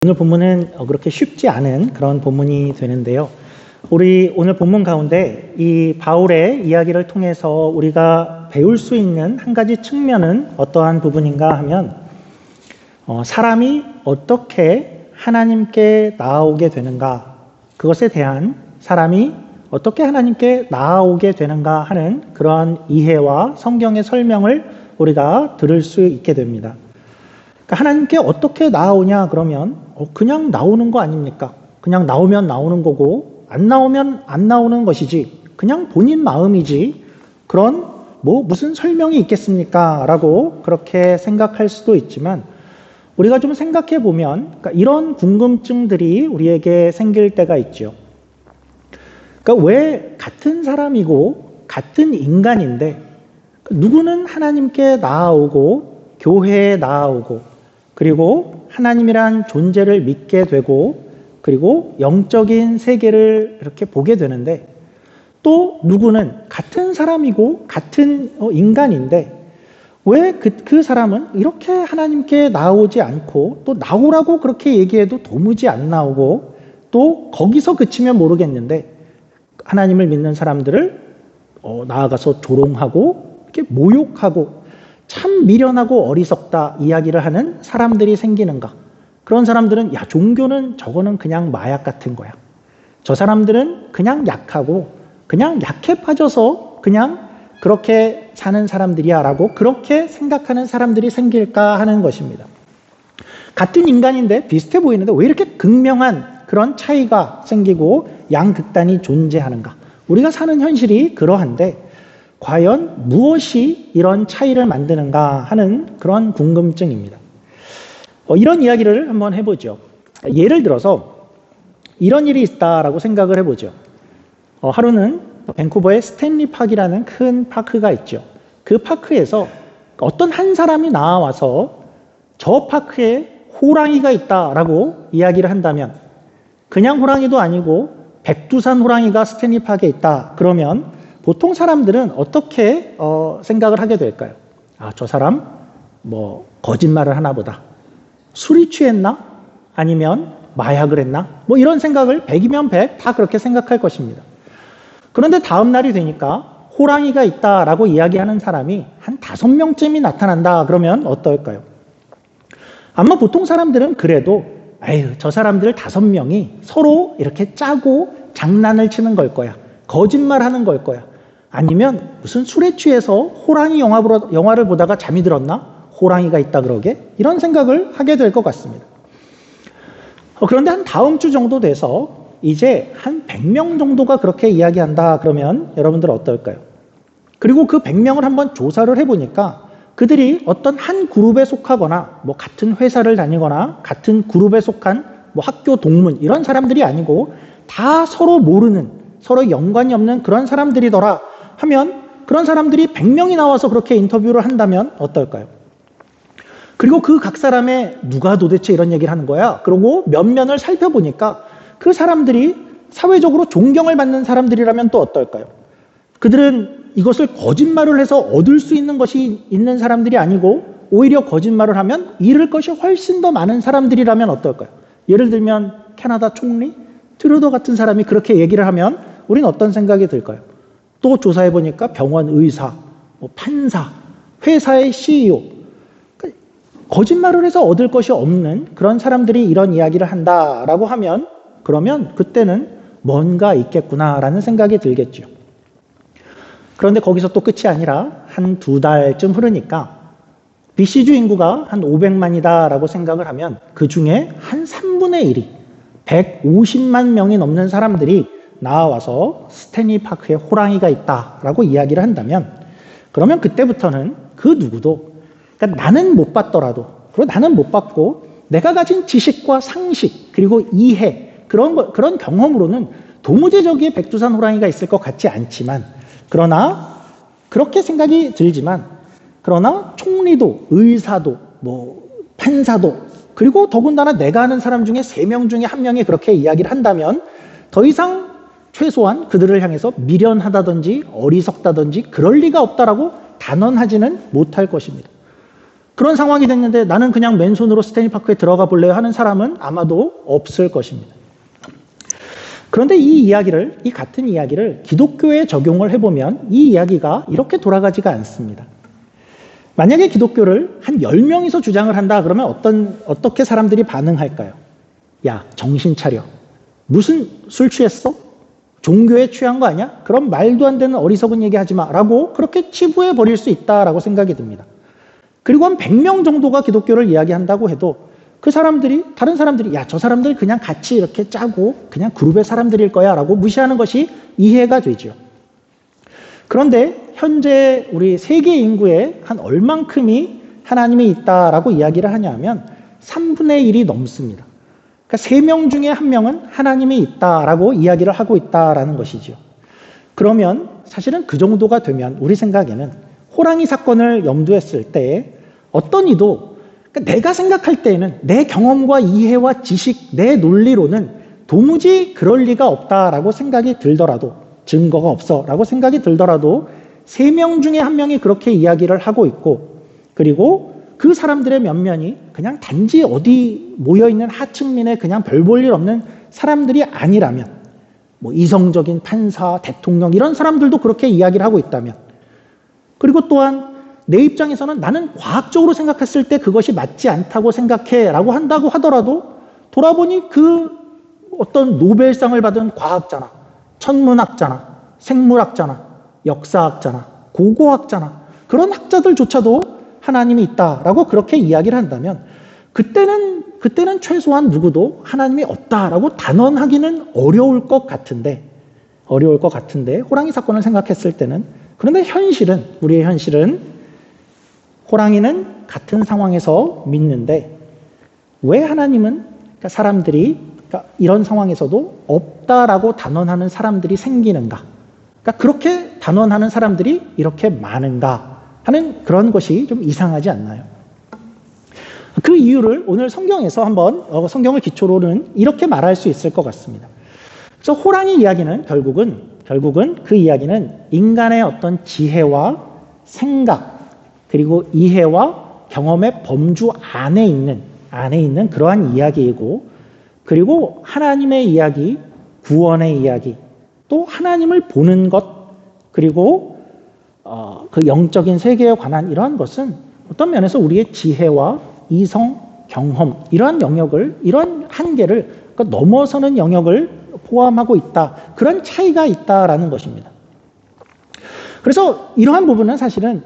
오늘 본문은 그렇게 쉽지 않은 그런 본문이 되는데요. 우리 오늘 본문 가운데 이 바울의 이야기를 통해서 우리가 배울 수 있는 한 가지 측면은 어떠한 부분인가 하면 사람이 어떻게 하나님께 나아오게 되는가, 그것에 대한 사람이 어떻게 하나님께 나아오게 되는가 하는 그러한 이해와 성경의 설명을 우리가 들을 수 있게 됩니다. 하나님께 어떻게 나아오냐 그러면 그냥 나오는 거 아닙니까? 그냥 나오면 나오는 거고 안 나오면 안 나오는 것이지, 그냥 본인 마음이지 그런 무슨 설명이 있겠습니까? 라고 그렇게 생각할 수도 있지만, 우리가 좀 생각해 보면 이런 궁금증들이 우리에게 생길 때가 있죠. 왜 같은 사람이고 같은 인간인데 누구는 하나님께 나아오고 교회에 나아오고 그리고 하나님이란 존재를 믿게 되고 그리고 영적인 세계를 이렇게 보게 되는데, 또 누구는 같은 사람이고 같은 인간인데 왜 그 사람은 이렇게 하나님께 나오지 않고, 또 나오라고 그렇게 얘기해도 도무지 안 나오고, 또 거기서 그치면 모르겠는데 하나님을 믿는 사람들을 나아가서 조롱하고 이렇게 모욕하고 참 미련하고 어리석다 이야기를 하는 사람들이 생기는가? 그런 사람들은 종교는 저거는 그냥 마약 같은 거야. 저 사람들은 그냥 약하고 그냥 약해 빠져서 그냥 그렇게 사는 사람들이야 라고 그렇게 생각하는 사람들이 생길까 하는 것입니다. 같은 인간인데 비슷해 보이는데 왜 이렇게 극명한 그런 차이가 생기고 양극단이 존재하는가? 우리가 사는 현실이 그러한데 과연 무엇이 이런 차이를 만드는가 하는 그런 궁금증입니다. 이런 이야기를 한번 해보죠. 예를 들어서 이런 일이 있다라고 생각을 해보죠. 하루는 밴쿠버의 스탠리 파크라는 큰 파크가 있죠. 그 파크에서 어떤 한 사람이 나와서 저 파크에 호랑이가 있다라고 이야기를 한다면, 그냥 호랑이도 아니고 백두산 호랑이가 스탠리 파크에 있다 그러면 보통 사람들은 어떻게 생각을 하게 될까요? 저 사람 거짓말을 하나 보다. 술이 취했나? 아니면 마약을 했나? 이런 생각을 100이면 100 다 그렇게 생각할 것입니다. 그런데 다음 날이 되니까 호랑이가 있다라고 이야기하는 사람이 한 5명쯤이 나타난다 그러면 어떨까요? 아마 보통 사람들은 그래도 저 사람들 5명이 서로 이렇게 짜고 장난을 치는 걸 거야. 거짓말하는 걸 거야. 아니면 무슨 술에 취해서 호랑이 영화를 보다가 잠이 들었나? 호랑이가 있다 그러게? 이런 생각을 하게 될 것 같습니다. 그런데 한 다음 주 정도 돼서 이제 한 100명 정도가 그렇게 이야기한다 그러면 여러분들 어떨까요? 그리고 그 100명을 한번 조사를 해보니까 그들이 어떤 한 그룹에 속하거나 같은 회사를 다니거나 같은 그룹에 속한 학교 동문 이런 사람들이 아니고 다 서로 모르는, 서로 연관이 없는 그런 사람들이더라 하면, 그런 사람들이 100명이 나와서 그렇게 인터뷰를 한다면 어떨까요? 그리고 그 각 사람의 누가 도대체 이런 얘기를 하는 거야? 그리고 면면을 살펴보니까 그 사람들이 사회적으로 존경을 받는 사람들이라면 또 어떨까요? 그들은 이것을 거짓말을 해서 얻을 수 있는 것이 있는 사람들이 아니고 오히려 거짓말을 하면 잃을 것이 훨씬 더 많은 사람들이라면 어떨까요? 예를 들면 캐나다 총리 트루도 같은 사람이 그렇게 얘기를 하면 우리는 어떤 생각이 들까요? 또 조사해보니까 병원 의사, 판사, 회사의 CEO, 거짓말을 해서 얻을 것이 없는 그런 사람들이 이런 이야기를 한다라고 하면, 그러면 그때는 뭔가 있겠구나라는 생각이 들겠죠. 그런데 거기서 또 끝이 아니라 한 2달쯤 흐르니까 BC주 인구가 한 500만이다라고 생각을 하면 그 중에 한 3분의 1이 150만 명이 넘는 사람들이 나와서 스탠리 파크에 호랑이가 있다라고 이야기를 한다면, 그러면 그때부터는 그 누구도, 그러니까 나는 못 봤더라도, 그리고 나는 못 봤고 내가 가진 지식과 상식 그리고 이해 그런 경험으로는 도무지 저기에 백두산 호랑이가 있을 것 같지 않지만, 그러나 그렇게 생각이 들지만, 그러나 총리도 의사도 판사도 그리고 더군다나 내가 아는 사람 중에 3명 중에 1명이 그렇게 이야기를 한다면 더 이상 최소한 그들을 향해서 미련하다든지 어리석다든지 그럴 리가 없다라고 단언하지는 못할 것입니다. 그런 상황이 됐는데 나는 그냥 맨손으로 스탠리파크에 들어가 볼래요 하는 사람은 아마도 없을 것입니다. 그런데 이 같은 이야기를 기독교에 적용을 해보면 이 이야기가 이렇게 돌아가지가 않습니다. 만약에 기독교를 한 10명이서 주장을 한다 그러면 어떻게 사람들이 반응할까요? 야, 정신 차려. 무슨 술 취했어? 종교에 취한 거 아니야? 그럼 말도 안 되는 어리석은 얘기 하지 마. 라고 그렇게 치부해 버릴 수 있다라고 생각이 듭니다. 그리고 한 100명 정도가 기독교를 이야기한다고 해도 다른 사람들이, 야, 저 사람들 그냥 같이 이렇게 짜고 그냥 그룹의 사람들일 거야 라고 무시하는 것이 이해가 되죠. 그런데 현재 우리 세계 인구의 한 얼만큼이 하나님이 있다라고 이야기를 하냐면 3분의 1이 넘습니다. 그러니까 3명 중에 1명은 하나님이 있다라고 이야기를 하고 있다라는 것이죠. 그러면 사실은 그 정도가 되면 우리 생각에는 호랑이 사건을 염두했을 때 어떤 이도 그러니까 내가 생각할 때에는 내 경험과 이해와 지식, 내 논리로는 도무지 그럴 리가 없다라고 생각이 들더라도 증거가 없어라고 생각이 들더라도 3명 중에 1명이 그렇게 이야기를 하고 있고 그리고 그 사람들의 면면이 그냥 단지 어디 모여있는 하층민의 그냥 별 볼 일 없는 사람들이 아니라면 뭐 이성적인 판사, 대통령 이런 사람들도 그렇게 이야기를 하고 있다면 그리고 또한 내 입장에서는 나는 과학적으로 생각했을 때 그것이 맞지 않다고 생각해 라고 한다고 하더라도 돌아보니 그 어떤 노벨상을 받은 과학자나 천문학자나 생물학자나 역사학자나 고고학자나 그런 학자들조차도 하나님이 있다라고 그렇게 이야기를 한다면 그때는 최소한 누구도 하나님이 없다라고 단언하기는 어려울 것 같은데 호랑이 사건을 생각했을 때는 그런데 우리의 현실은 호랑이는 같은 상황에서 믿는데 왜 하나님은 사람들이 이런 상황에서도 없다라고 단언하는 사람들이 생기는가? 그렇게 단언하는 사람들이 이렇게 많은가 하는 그런 것이 좀 이상하지 않나요? 그 이유를 오늘 성경에서 한번 성경을 기초로는 이렇게 말할 수 있을 것 같습니다. 그래서 호랑이 이야기는 결국은 그 이야기는 인간의 어떤 지혜와 생각 그리고 이해와 경험의 범주 안에 있는 그러한 이야기이고 그리고 하나님의 이야기, 구원의 이야기, 또 하나님을 보는 것 그리고 그 영적인 세계에 관한 이러한 것은 어떤 면에서 우리의 지혜와 이성, 경험 이러한 한계를 넘어서는 영역을 포함하고 있다. 그런 차이가 있다라는 것입니다. 그래서 이러한 부분은 사실은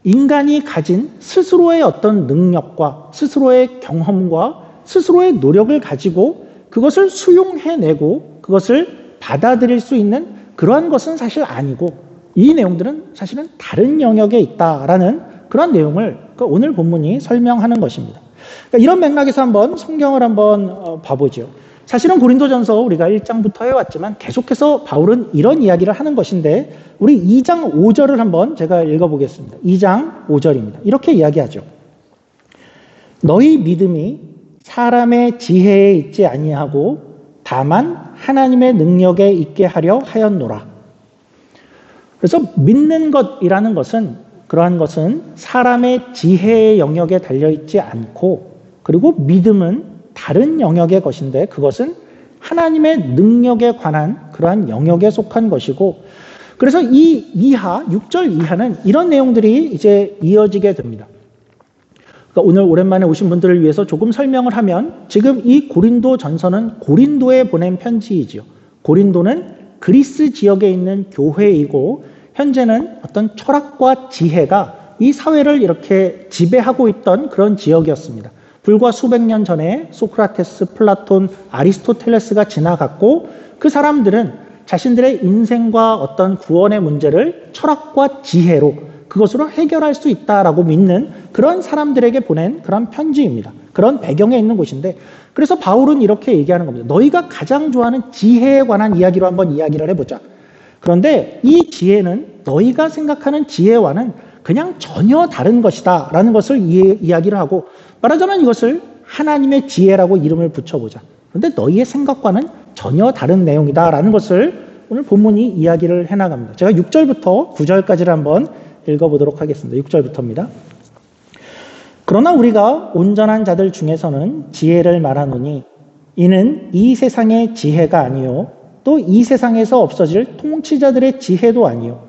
인간이 가진 스스로의 어떤 능력과 스스로의 경험과 스스로의 노력을 가지고 그것을 수용해내고 그것을 받아들일 수 있는 그러한 것은 사실 아니고 이 내용들은 사실은 다른 영역에 있다라는 그런 내용을 오늘 본문이 설명하는 것입니다. 그러니까 이런 맥락에서 한번 성경을 한번 봐보죠. 사실은 고린도전서 우리가 1장부터 해왔지만 계속해서 바울은 이런 이야기를 하는 것인데 우리 2장 5절을 한번 제가 읽어보겠습니다. 2장 5절입니다. 이렇게 이야기하죠. 너희 믿음이 사람의 지혜에 있지 아니하고 다만 하나님의 능력에 있게 하려 하였노라. 그래서 믿는 것이라는 것은 그러한 것은 사람의 지혜의 영역에 달려있지 않고 그리고 믿음은 다른 영역의 것인데 그것은 하나님의 능력에 관한 그러한 영역에 속한 것이고 그래서 이 6절 이하는 이런 내용들이 이제 이어지게 됩니다. 그러니까 오늘 오랜만에 오신 분들을 위해서 조금 설명을 하면 지금 이 고린도 전서는 고린도에 보낸 편지이죠. 고린도는 그리스 지역에 있는 교회이고 현재는 어떤 철학과 지혜가 이 사회를 이렇게 지배하고 있던 그런 지역이었습니다. 불과 수백 년 전에 소크라테스, 플라톤, 아리스토텔레스가 지나갔고 그 사람들은 자신들의 인생과 어떤 구원의 문제를 철학과 지혜로 그것으로 해결할 수 있다라고 믿는 그런 사람들에게 보낸 그런 편지입니다. 그런 배경에 있는 곳인데 그래서 바울은 이렇게 얘기하는 겁니다. 너희가 가장 좋아하는 지혜에 관한 이야기로 한번 이야기를 해보자. 그런데 이 지혜는 너희가 생각하는 지혜와는 그냥 전혀 다른 것이다 라는 것을 이야기를 하고 말하자면 이것을 하나님의 지혜라고 이름을 붙여보자. 그런데 너희의 생각과는 전혀 다른 내용이다 라는 것을 오늘 본문이 이야기를 해나갑니다. 제가 6절부터 9절까지를 한번 읽어보도록 하겠습니다. 6절부터입니다. 그러나 우리가 온전한 자들 중에서는 지혜를 말하노니 이는 이 세상의 지혜가 아니요 또 이 세상에서 없어질 통치자들의 지혜도 아니요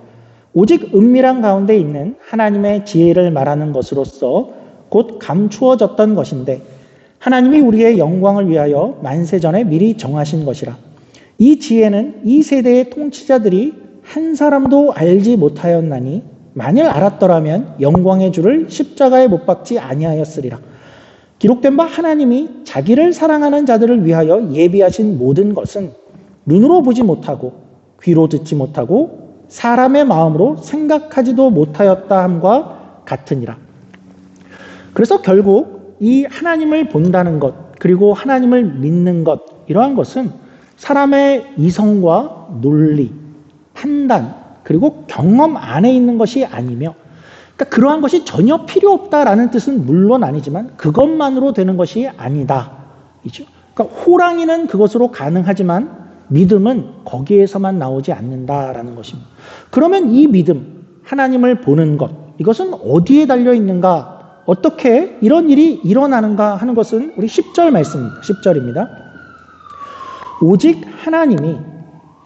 오직 은밀한 가운데 있는 하나님의 지혜를 말하는 것으로서 곧 감추어졌던 것인데 하나님이 우리의 영광을 위하여 만세전에 미리 정하신 것이라. 이 지혜는 이 세대의 통치자들이 한 사람도 알지 못하였나니 만일 알았더라면 영광의 주를 십자가에 못 박지 아니하였으리라. 기록된 바 하나님이 자기를 사랑하는 자들을 위하여 예비하신 모든 것은 눈으로 보지 못하고 귀로 듣지 못하고 사람의 마음으로 생각하지도 못하였다 함과 같으니라. 그래서 결국 이 하나님을 본다는 것 그리고 하나님을 믿는 것 이러한 것은 사람의 이성과 논리, 판단 그리고 경험 안에 있는 것이 아니며 그러니까 그러한 것이 전혀 필요 없다라는 뜻은 물론 아니지만 그것만으로 되는 것이 아니다. 그러니까 호랑이는 그것으로 가능하지만 믿음은 거기에서만 나오지 않는다라는 것입니다. 그러면 이 믿음, 하나님을 보는 것 이것은 어디에 달려 있는가? 어떻게 이런 일이 일어나는가 하는 것은 우리 10절 말씀입니다. 10절입니다. 오직 하나님이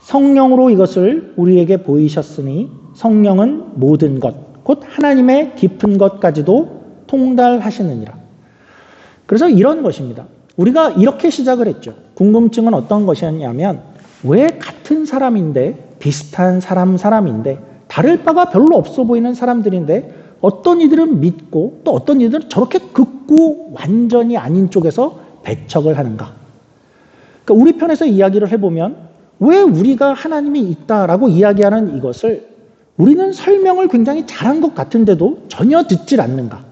성령으로 이것을 우리에게 보이셨으니 성령은 모든 것, 곧 하나님의 깊은 것까지도 통달하시느니라. 그래서 이런 것입니다. 우리가 이렇게 시작을 했죠. 궁금증은 어떤 것이었냐면 왜 같은 사람인데 비슷한 사람인데 다를 바가 별로 없어 보이는 사람들인데 어떤 이들은 믿고 또 어떤 이들은 저렇게 극구 완전히 아닌 쪽에서 배척을 하는가. 그러니까 우리 편에서 이야기를 해보면 왜 우리가 하나님이 있다라고 이야기하는 이것을 우리는 설명을 굉장히 잘한 것 같은데도 전혀 듣질 않는가.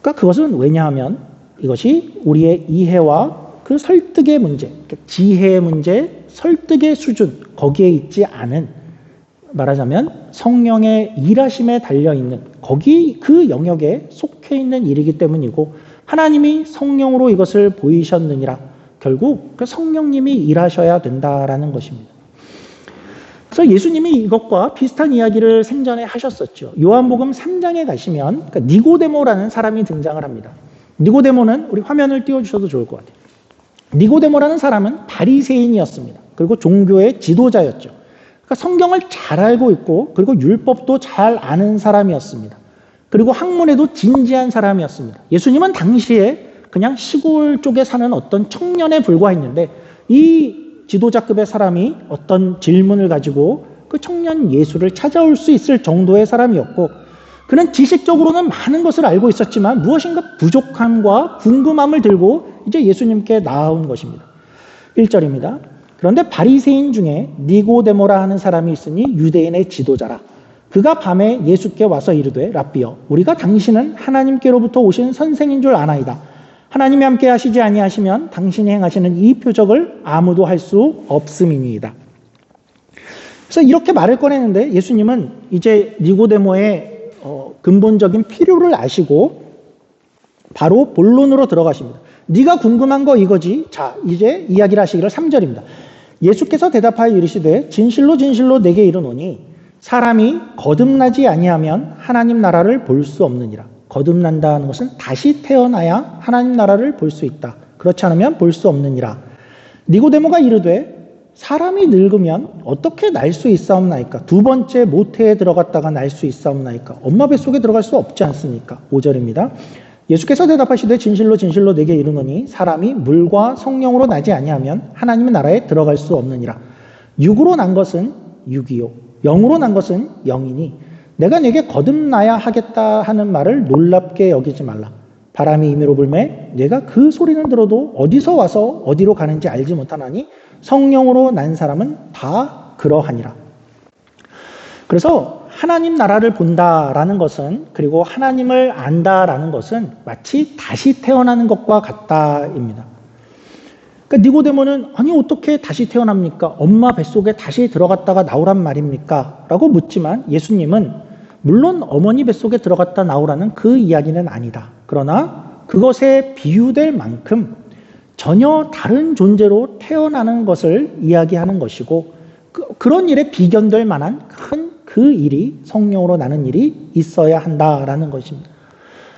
그러니까 그것은 왜냐하면 이것이 우리의 이해와 그 설득의 문제, 지혜의 문제, 설득의 수준 거기에 있지 않은 말하자면 성령의 일하심에 달려있는 거기 그 영역에 속해 있는 일이기 때문이고 하나님이 성령으로 이것을 보이셨느니라. 결국 그 성령님이 일하셔야 된다라는 것입니다. 그래서 예수님이 이것과 비슷한 이야기를 생전에 하셨었죠. 요한복음 3장에 가시면 그러니까 니고데모라는 사람이 등장을 합니다. 니고데모는 우리 화면을 띄워주셔도 좋을 것 같아요. 니고데모라는 사람은 바리새인이었습니다. 그리고 종교의 지도자였죠. 그러니까 성경을 잘 알고 있고 그리고 율법도 잘 아는 사람이었습니다. 그리고 학문에도 진지한 사람이었습니다. 예수님은 당시에 그냥 시골 쪽에 사는 어떤 청년에 불과했는데 이 지도자급의 사람이 어떤 질문을 가지고 그 청년 예수를 찾아올 수 있을 정도의 사람이었고 그는 지식적으로는 많은 것을 알고 있었지만 무엇인가 부족함과 궁금함을 들고 이제 예수님께 나아온 것입니다. 1절입니다. 그런데 바리새인 중에 니고데모라 하는 사람이 있으니 유대인의 지도자라. 그가 밤에 예수께 와서 이르되 랍비여 우리가 당신은 하나님께로부터 오신 선생인 줄 아나이다. 하나님이 함께 하시지 아니하시면 당신이 행하시는 이 표적을 아무도 할 수 없음이니이다. 그래서 이렇게 말을 꺼내는데 예수님은 이제 니고데모의 근본적인 필요를 아시고 바로 본론으로 들어가십니다. 네가 궁금한 거 이거지. 자, 이제 이야기를 하시기를 3절입니다. 예수께서 대답하여 이르시되 진실로 진실로 내게 이르노니 사람이 거듭나지 아니하면 하나님 나라를 볼 수 없느니라. 거듭난다는 것은 다시 태어나야 하나님 나라를 볼 수 있다. 그렇지 않으면 볼 수 없느니라. 니고데모가 이르되 사람이 늙으면 어떻게 날 수 있사옵나이까? 두 번째 모태에 들어갔다가 날 수 있사옵나이까? 엄마 뱃속에 들어갈 수 없지 않습니까? 5절입니다. 예수께서 대답하시되 진실로 진실로 내게 이르노니 사람이 물과 성령으로 나지 아니하면 하나님의 나라에 들어갈 수 없느니라. 육으로 난 것은 육이요 영으로 난 것은 영이니 내가 네게 거듭나야 하겠다 하는 말을 놀랍게 여기지 말라. 바람이 임의로 불매 내가 그 소리는 들어도 어디서 와서 어디로 가는지 알지 못하나니 성령으로 난 사람은 다 그러하니라. 그래서 하나님 나라를 본다라는 것은 그리고 하나님을 안다라는 것은 마치 다시 태어나는 것과 같다입니다. 그러니까 니고데모는 아니 어떻게 다시 태어납니까? 엄마 뱃속에 다시 들어갔다가 나오란 말입니까? 라고 묻지만 예수님은 물론 어머니 뱃속에 들어갔다 나오라는 그 이야기는 아니다. 그러나 그것에 비유될 만큼 전혀 다른 존재로 태어나는 것을 이야기하는 것이고 그런 일에 비견될 만한 큰 그 일이 성령으로 나는 일이 있어야 한다라는 것입니다.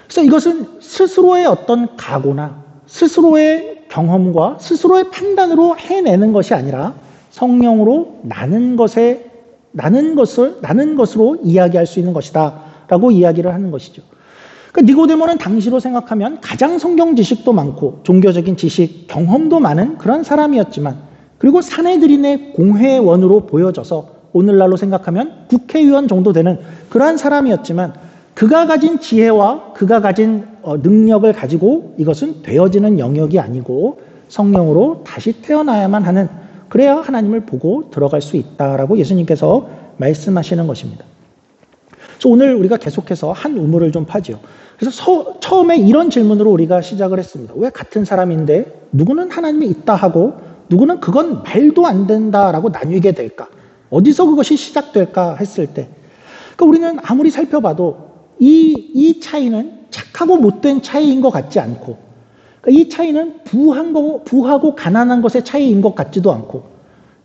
그래서 이것은 스스로의 어떤 각오나 스스로의 경험과 스스로의 판단으로 해내는 것이 아니라 성령으로 나는 것으로 이야기할 수 있는 것이다 라고 이야기를 하는 것이죠. 그러니까 니고데모는 당시로 생각하면 가장 성경 지식도 많고 종교적인 지식, 경험도 많은 그런 사람이었지만, 그리고 사내들인의 공회원으로 보여져서 오늘날로 생각하면 국회의원 정도 되는 그러한 사람이었지만, 그가 가진 지혜와 그가 가진 능력을 가지고 이것은 되어지는 영역이 아니고 성령으로 다시 태어나야만 하는, 그래야 하나님을 보고 들어갈 수 있다라고 예수님께서 말씀하시는 것입니다. 그래서 오늘 우리가 계속해서 한 우물을 좀 파죠. 그래서 처음에 이런 질문으로 우리가 시작을 했습니다. 왜 같은 사람인데 누구는 하나님이 있다 하고 누구는 그건 말도 안 된다라고 나뉘게 될까? 어디서 그것이 시작될까 했을 때, 그러니까 우리는 아무리 살펴봐도 이 차이는 착하고 못된 차이인 것 같지 않고, 그러니까 이 차이는 부하고 가난한 것의 차이인 것 같지도 않고,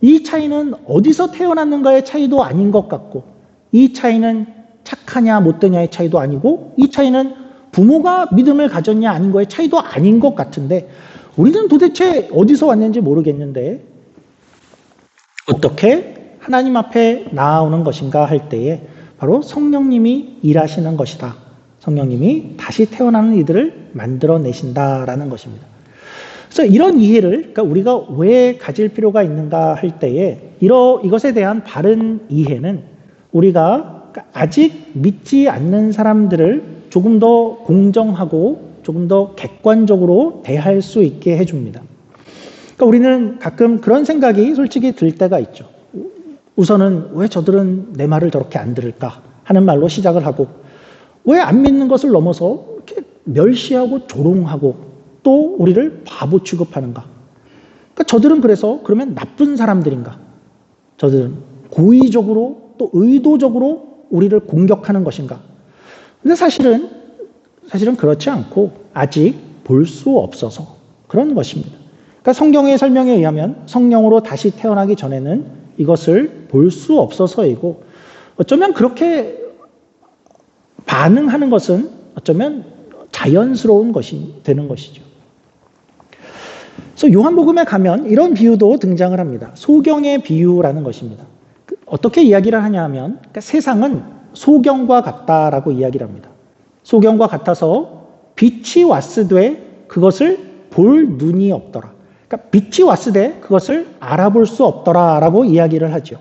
이 차이는 어디서 태어났는가의 차이도 아닌 것 같고, 이 차이는 착하냐 못되냐의 차이도 아니고, 이 차이는 부모가 믿음을 가졌냐 아닌 거의 차이도 아닌 것 같은데, 우리는 도대체 어디서 왔는지 모르겠는데 어떻게 하나님 앞에 나아오는 것인가 할 때에 바로 성령님이 일하시는 것이다. 성령님이 다시 태어나는 이들을 만들어내신다라는 것입니다. 그래서 이런 이해를, 그러니까 우리가 왜 가질 필요가 있는가 할 때에 이것에 대한 바른 이해는 우리가 아직 믿지 않는 사람들을 조금 더 공정하고 조금 더 객관적으로 대할 수 있게 해줍니다. 그러니까 우리는 가끔 그런 생각이 솔직히 들 때가 있죠. 우선은 왜 저들은 내 말을 저렇게 안 들을까 하는 말로 시작을 하고, 왜 안 믿는 것을 넘어서 이렇게 멸시하고 조롱하고 또 우리를 바보 취급하는가? 그러니까 저들은 그래서 그러면 나쁜 사람들인가? 저들은 고의적으로 또 의도적으로 우리를 공격하는 것인가? 근데 사실은 그렇지 않고 아직 볼 수 없어서 그런 것입니다. 그러니까 성경의 설명에 의하면 성령으로 다시 태어나기 전에는 이것을 볼 수 없어서이고, 어쩌면 그렇게 반응하는 것은 어쩌면 자연스러운 것이 되는 것이죠. 그래서 요한복음에 가면 이런 비유도 등장을 합니다. 소경의 비유라는 것입니다. 어떻게 이야기를 하냐 하면, 그러니까 세상은 소경과 같다라고 이야기를 합니다. 소경과 같아서 빛이 왔으되 그것을 볼 눈이 없더라. 그러니까 빛이 왔으되 그것을 알아볼 수 없더라라고 이야기를 하죠.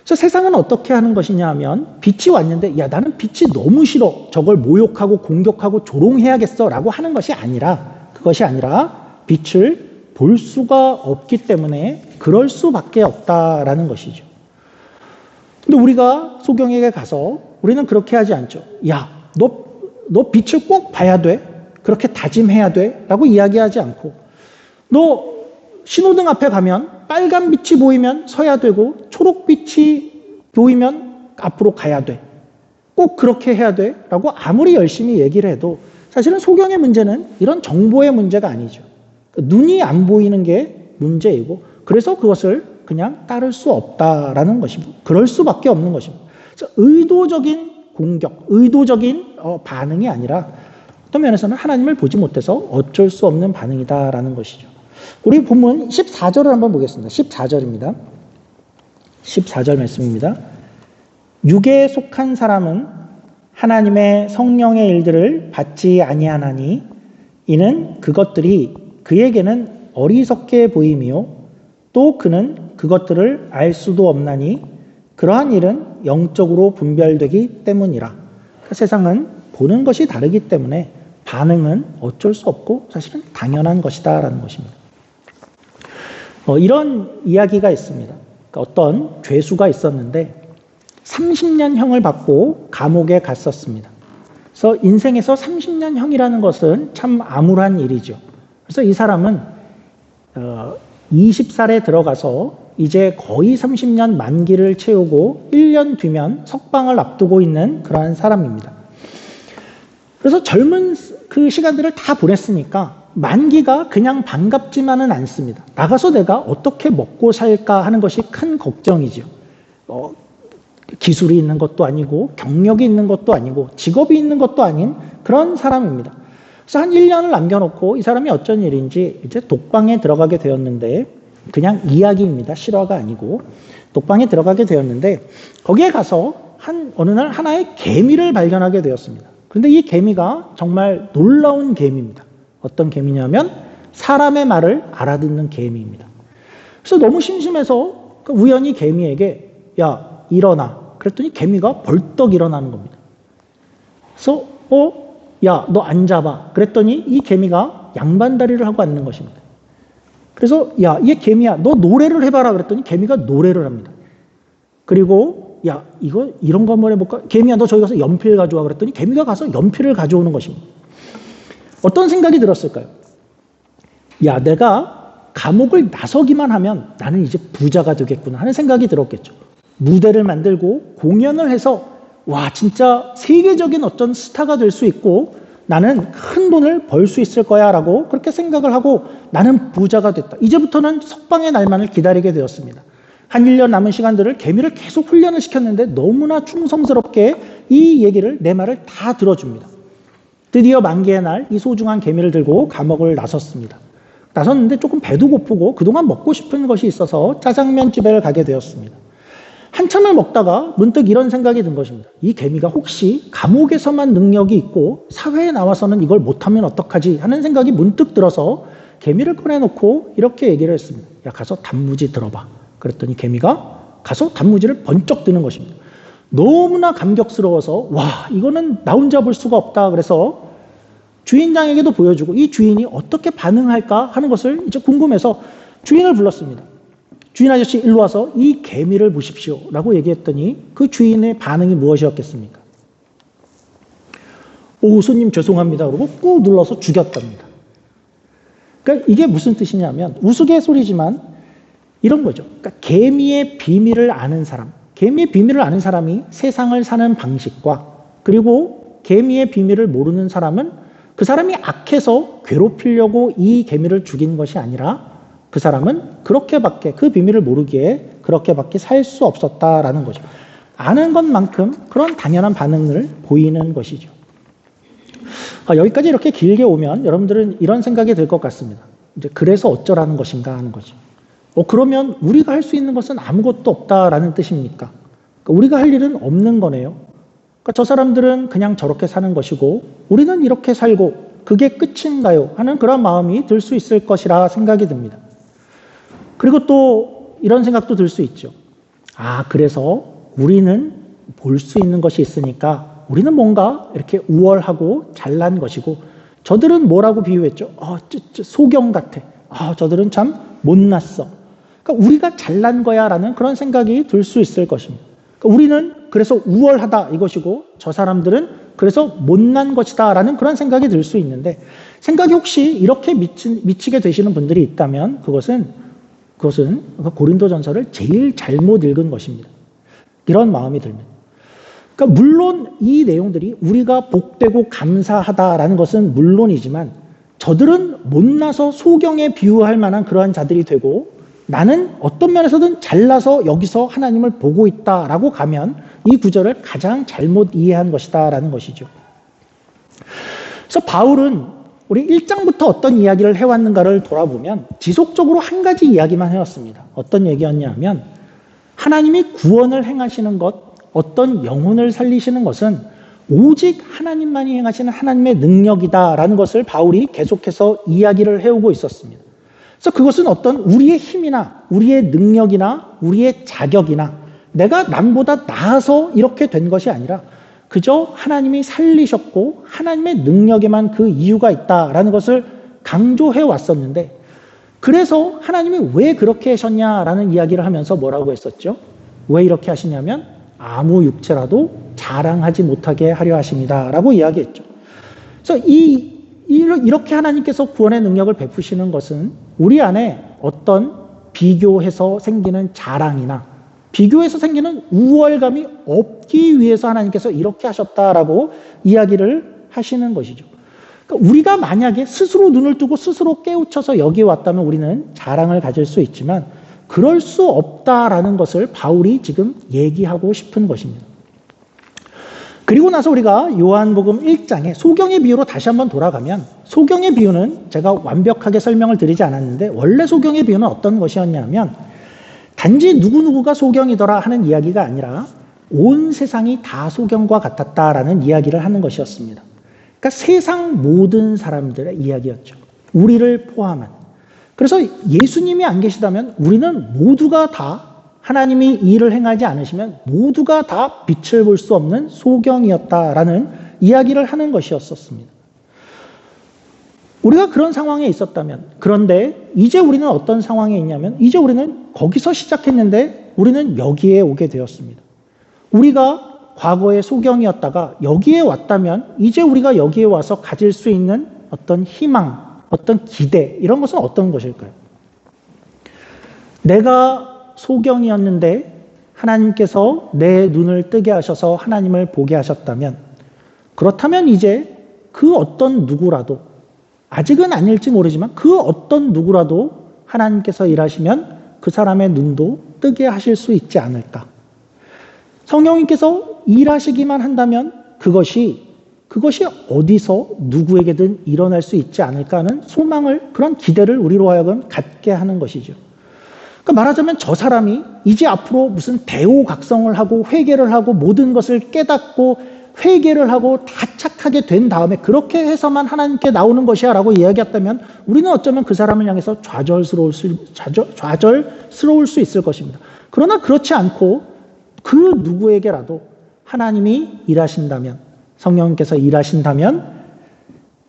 그래서 세상은 어떻게 하는 것이냐 하면, 빛이 왔는데 야 나는 빛이 너무 싫어, 저걸 모욕하고 공격하고 조롱해야겠어라고 하는 것이 아니라, 그것이 아니라 빛을 볼 수가 없기 때문에 그럴 수밖에 없다라는 것이죠. 근데 우리가 소경에게 가서 우리는 그렇게 하지 않죠. 야, 너 빛을 꼭 봐야 돼? 그렇게 다짐해야 돼? 라고 이야기하지 않고, 너 신호등 앞에 가면 빨간 빛이 보이면 서야 되고 초록빛이 보이면 앞으로 가야 돼. 꼭 그렇게 해야 돼? 라고 아무리 열심히 얘기를 해도 사실은 소경의 문제는 이런 정보의 문제가 아니죠. 눈이 안 보이는 게 문제이고, 그래서 그것을 그냥 따를 수 없다라는 것입니다. 그럴 수밖에 없는 것입니다. 그래서 의도적인 공격, 의도적인 반응이 아니라 어떤 면에서는 하나님을 보지 못해서 어쩔 수 없는 반응이다라는 것이죠. 우리 본문 14절을 한번 보겠습니다. 14절입니다. 14절 말씀입니다. 육에 속한 사람은 하나님의 성령의 일들을 받지 아니하나니 이는 그것들이 그에게는 어리석게 보임이요 또 그는 그것들을 알 수도 없나니 그러한 일은 영적으로 분별되기 때문이라. 그러니까 세상은 보는 것이 다르기 때문에 반응은 어쩔 수 없고 사실은 당연한 것이다 라는 것입니다. 이런 이야기가 있습니다. 그러니까 어떤 죄수가 있었는데 30년형을 받고 감옥에 갔었습니다. 그래서 인생에서 30년형이라는 것은 참 암울한 일이죠. 그래서 이 사람은 20살에 들어가서 이제 거의 30년 만기를 채우고 1년 뒤면 석방을 앞두고 있는 그러한 사람입니다. 그래서 젊은 그 시간들을 다 보냈으니까 만기가 그냥 반갑지만은 않습니다. 나가서 내가 어떻게 먹고 살까 하는 것이 큰 걱정이죠. 기술이 있는 것도 아니고 경력이 있는 것도 아니고 직업이 있는 것도 아닌 그런 사람입니다. 그래서 한 1년을 남겨놓고 이 사람이 어쩐 일인지 이제 독방에 들어가게 되었는데, 그냥 이야기입니다. 실화가 아니고 독방에 들어가게 되었는데, 거기에 가서 어느 날 하나의 개미를 발견하게 되었습니다. 그런데 이 개미가 정말 놀라운 개미입니다. 어떤 개미냐면 사람의 말을 알아듣는 개미입니다. 그래서 너무 심심해서 우연히 개미에게 야 일어나 그랬더니 개미가 벌떡 일어나는 겁니다. 그래서 야 너 앉아봐 그랬더니 이 개미가 양반다리를 하고 앉는 것입니다. 그래서 야 얘 개미야 너 노래를 해봐라 그랬더니 개미가 노래를 합니다. 그리고 야 이런 거 한번 해볼까? 개미야 너 저기 가서 연필 가져와 그랬더니 개미가 가서 연필을 가져오는 것입니다. 어떤 생각이 들었을까요? 야 내가 감옥을 나서기만 하면 나는 이제 부자가 되겠구나 하는 생각이 들었겠죠. 무대를 만들고 공연을 해서 와 진짜 세계적인 어떤 스타가 될 수 있고 나는 큰 돈을 벌 수 있을 거야 라고 그렇게 생각을 하고 나는 부자가 됐다. 이제부터는 석방의 날만을 기다리게 되었습니다. 한 1년 남은 시간들을 개미를 계속 훈련을 시켰는데 너무나 충성스럽게 이 얘기를 내 말을 다 들어줍니다. 드디어 만기의 날 이 소중한 개미를 들고 감옥을 나섰습니다. 나섰는데 조금 배도 고프고 그동안 먹고 싶은 것이 있어서 짜장면 집에 가게 되었습니다. 한참을 먹다가 문득 이런 생각이 든 것입니다. 이 개미가 혹시 감옥에서만 능력이 있고 사회에 나와서는 이걸 못하면 어떡하지 하는 생각이 문득 들어서 개미를 꺼내놓고 이렇게 얘기를 했습니다. 야 가서 단무지 들어봐. 그랬더니 개미가 가서 단무지를 번쩍 드는 것입니다. 너무나 감격스러워서 와 이거는 나 혼자 볼 수가 없다. 그래서 주인장에게도 보여주고 이 주인이 어떻게 반응할까 하는 것을 이제 궁금해서 주인을 불렀습니다. 주인 아저씨 일로 와서 이 개미를 보십시오 라고 얘기했더니 그 주인의 반응이 무엇이었겠습니까? 오 손님 죄송합니다 그러고 꾹 눌러서 죽였답니다. 그러니까 이게 무슨 뜻이냐면 우스갯소리지만 이런 거죠. 그러니까 개미의 비밀을 아는 사람, 개미의 비밀을 아는 사람이 세상을 사는 방식과 그리고 개미의 비밀을 모르는 사람은 그 사람이 악해서 괴롭히려고 이 개미를 죽인 것이 아니라 그 사람은 그렇게밖에 그 비밀을 모르기에 그렇게밖에 살 수 없었다라는 거죠. 아는 것만큼 그런 당연한 반응을 보이는 것이죠. 여기까지 이렇게 길게 오면 여러분들은 이런 생각이 들 것 같습니다. 이제 그래서 어쩌라는 것인가 하는 거죠. 그러면 우리가 할 수 있는 것은 아무것도 없다라는 뜻입니까? 그러니까 우리가 할 일은 없는 거네요. 그러니까 저 사람들은 그냥 저렇게 사는 것이고 우리는 이렇게 살고 그게 끝인가요? 하는 그런 마음이 들 수 있을 것이라 생각이 듭니다. 그리고 또 이런 생각도 들 수 있죠. 그래서 우리는 볼 수 있는 것이 있으니까 우리는 뭔가 이렇게 우월하고 잘난 것이고 저들은 뭐라고 비유했죠? 소경 같아. 저들은 참 못났어. 그러니까 우리가 잘난 거야 라는 그런 생각이 들 수 있을 것입니다. 그러니까 우리는 그래서 우월하다 이것이고 저 사람들은 그래서 못난 것이다 라는 그런 생각이 들 수 있는데 생각이 혹시 이렇게 미치게 되시는 분들이 있다면 그것은 고린도전서를 제일 잘못 읽은 것입니다. 이런 마음이 들면. 그러니까 물론 이 내용들이 우리가 복되고 감사하다라는 것은 물론이지만 저들은 못나서 소경에 비유할 만한 그러한 자들이 되고 나는 어떤 면에서든 잘나서 여기서 하나님을 보고 있다라고 가면 이 구절을 가장 잘못 이해한 것이다라는 것이죠. 그래서 바울은 우리 1장부터 어떤 이야기를 해왔는가를 돌아보면 지속적으로 한 가지 이야기만 해왔습니다. 어떤 얘기였냐 하면 하나님이 구원을 행하시는 것, 어떤 영혼을 살리시는 것은 오직 하나님만이 행하시는 하나님의 능력이다라는 것을 바울이 계속해서 이야기를 해오고 있었습니다. 그래서 그것은 어떤 우리의 힘이나 우리의 능력이나 우리의 자격이나 내가 남보다 나아서 이렇게 된 것이 아니라 그저 하나님이 살리셨고 하나님의 능력에만 그 이유가 있다라는 것을 강조해 왔었는데 그래서 하나님이 왜 그렇게 하셨냐라는 이야기를 하면서 뭐라고 했었죠? 왜 이렇게 하시냐면 아무 육체라도 자랑하지 못하게 하려 하십니다 라고 이야기했죠. 그래서 이렇게 하나님께서 구원의 능력을 베푸시는 것은 우리 안에 어떤 비교해서 생기는 자랑이나 비교해서 생기는 우월감이 없기 위해서 하나님께서 이렇게 하셨다라고 이야기를 하시는 것이죠. 그러니까 우리가 만약에 스스로 눈을 뜨고 스스로 깨우쳐서 여기에 왔다면 우리는 자랑을 가질 수 있지만 그 그럴 수 없다라는 것을 바울이 지금 얘기하고 싶은 것입니다. 그리고 나서 우리가 요한복음 1장에 소경의 비유로 다시 한번 돌아가면, 소경의 비유는 제가 완벽하게 설명을 드리지 않았는데 원래 소경의 비유는 어떤 것이었냐면 단지 누구누구가 소경이더라 하는 이야기가 아니라 온 세상이 다 소경과 같았다라는 이야기를 하는 것이었습니다. 그러니까 세상 모든 사람들의 이야기였죠. 우리를 포함한. 그래서 예수님이 안 계시다면 우리는 모두가 다, 하나님이 이 일을 행하지 않으시면 모두가 다 빛을 볼 수 없는 소경이었다라는 이야기를 하는 것이었습니다. 우리가 그런 상황에 있었다면, 그런데 이제 우리는 어떤 상황에 있냐면 이제 우리는 거기서 시작했는데 우리는 여기에 오게 되었습니다. 우리가 과거의 소경이었다가 여기에 왔다면 이제 우리가 여기에 와서 가질 수 있는 어떤 희망, 어떤 기대, 이런 것은 어떤 것일까요? 내가 소경이었는데 하나님께서 내 눈을 뜨게 하셔서 하나님을 보게 하셨다면, 그렇다면 이제 그 어떤 누구라도, 아직은 아닐지 모르지만 그 어떤 누구라도 하나님께서 일하시면 그 사람의 눈도 뜨게 하실 수 있지 않을까. 성령님께서 일하시기만 한다면 그것이 어디서 누구에게든 일어날 수 있지 않을까 하는 소망을, 그런 기대를 우리로 하여금 갖게 하는 것이죠. 그러니까 말하자면 저 사람이 이제 앞으로 무슨 대오각성을 하고 회개를 하고 모든 것을 깨닫고 회개를 하고 다 착하게 된 다음에 그렇게 해서만 하나님께 나오는 것이야 라고 이야기했다면 우리는 어쩌면 그 사람을 향해서 좌절스러울 수 있을 것입니다. 그러나 그렇지 않고 그 누구에게라도 하나님이 일하신다면, 성령님께서 일하신다면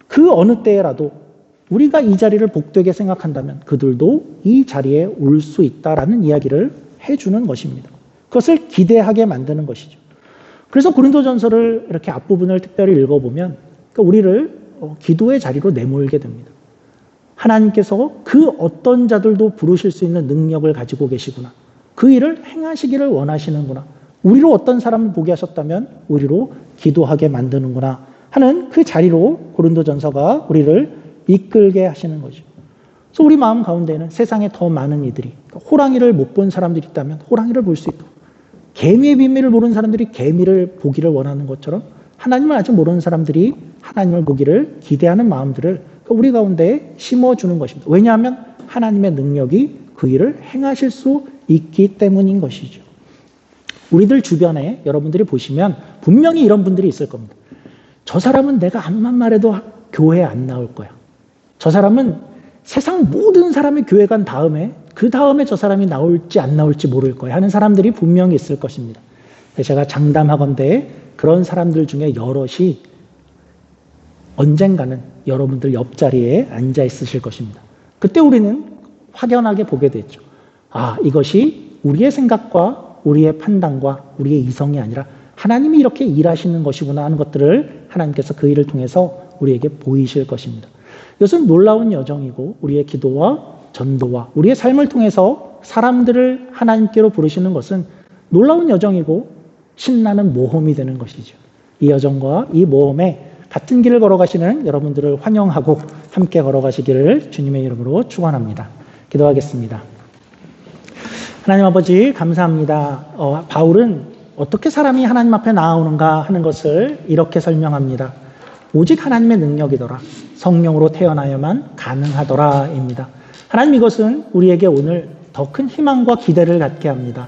그 어느 때에라도 우리가 이 자리를 복되게 생각한다면 그들도 이 자리에 올 수 있다라는 이야기를 해주는 것입니다. 그것을 기대하게 만드는 것이죠. 그래서 고린도전서를 이렇게 앞부분을 특별히 읽어보면 우리를 기도의 자리로 내몰게 됩니다. 하나님께서 그 어떤 자들도 부르실 수 있는 능력을 가지고 계시구나. 그 일을 행하시기를 원하시는구나. 우리로 어떤 사람을 보게 하셨다면 우리로 기도하게 만드는구나 하는 그 자리로 고린도전서가 우리를 이끌게 하시는 거죠. 그래서 우리 마음 가운데에는 세상에 더 많은 이들이, 호랑이를 못 본 사람들이 있다면 호랑이를 볼 수 있고, 개미의 비밀을 모르는 사람들이 개미를 보기를 원하는 것처럼 하나님을 아직 모르는 사람들이 하나님을 보기를 기대하는 마음들을 우리 가운데 심어주는 것입니다. 왜냐하면 하나님의 능력이 그 일을 행하실 수 있기 때문인 것이죠. 우리들 주변에 여러분들이 보시면 분명히 이런 분들이 있을 겁니다. 저 사람은 내가 암만 말해도 교회에 안 나올 거야. 저 사람은 세상 모든 사람이 교회 간 다음에 그 다음에 저 사람이 나올지 안 나올지 모를 거야 하는 사람들이 분명히 있을 것입니다. 제가 장담하건대 그런 사람들 중에 여럿이 언젠가는 여러분들 옆자리에 앉아 있으실 것입니다. 그때 우리는 확연하게 보게 되죠. 아, 이것이 우리의 생각과 우리의 판단과 우리의 이성이 아니라 하나님이 이렇게 일하시는 것이구나 하는 것들을 하나님께서 그 일을 통해서 우리에게 보이실 것입니다. 이것은 놀라운 여정이고 우리의 기도와 전도와 우리의 삶을 통해서 사람들을 하나님께로 부르시는 것은 놀라운 여정이고 신나는 모험이 되는 것이죠. 이 여정과 이 모험에 같은 길을 걸어가시는 여러분들을 환영하고 함께 걸어가시기를 주님의 이름으로 축원합니다. 기도하겠습니다. 하나님 아버지 감사합니다. 바울은 어떻게 사람이 하나님 앞에 나아오는가 하는 것을 이렇게 설명합니다. 오직 하나님의 능력이더라. 성령으로 태어나야만 가능하더라입니다. 하나님, 이것은 우리에게 오늘 더 큰 희망과 기대를 갖게 합니다.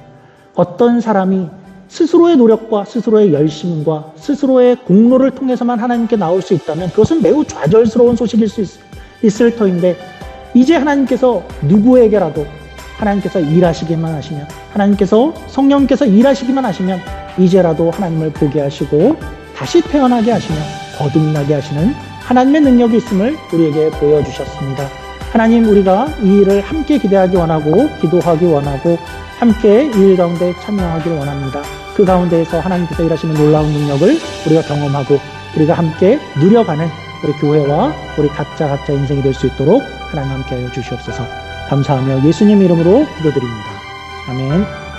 어떤 사람이 스스로의 노력과 스스로의 열심과 스스로의 공로를 통해서만 하나님께 나올 수 있다면 그것은 매우 좌절스러운 소식일 수 있을 터인데, 이제 하나님께서 누구에게라도 하나님께서 일하시기만 하시면, 하나님께서 성령께서 일하시기만 하시면 이제라도 하나님을 보게 하시고 다시 태어나게 하시며 거듭나게 하시는 하나님의 능력이 있음을 우리에게 보여주셨습니다. 하나님, 우리가 이 일을 함께 기대하기 원하고 기도하기 원하고 함께 이 일 가운데 참여하기를 원합니다. 그 가운데에서 하나님께서 일하시는 놀라운 능력을 우리가 경험하고 우리가 함께 누려가는 우리 교회와 우리 각자 인생이 될 수 있도록 하나님 함께하여 주시옵소서. 감사하며 예수님 이름으로 기도드립니다. 아멘.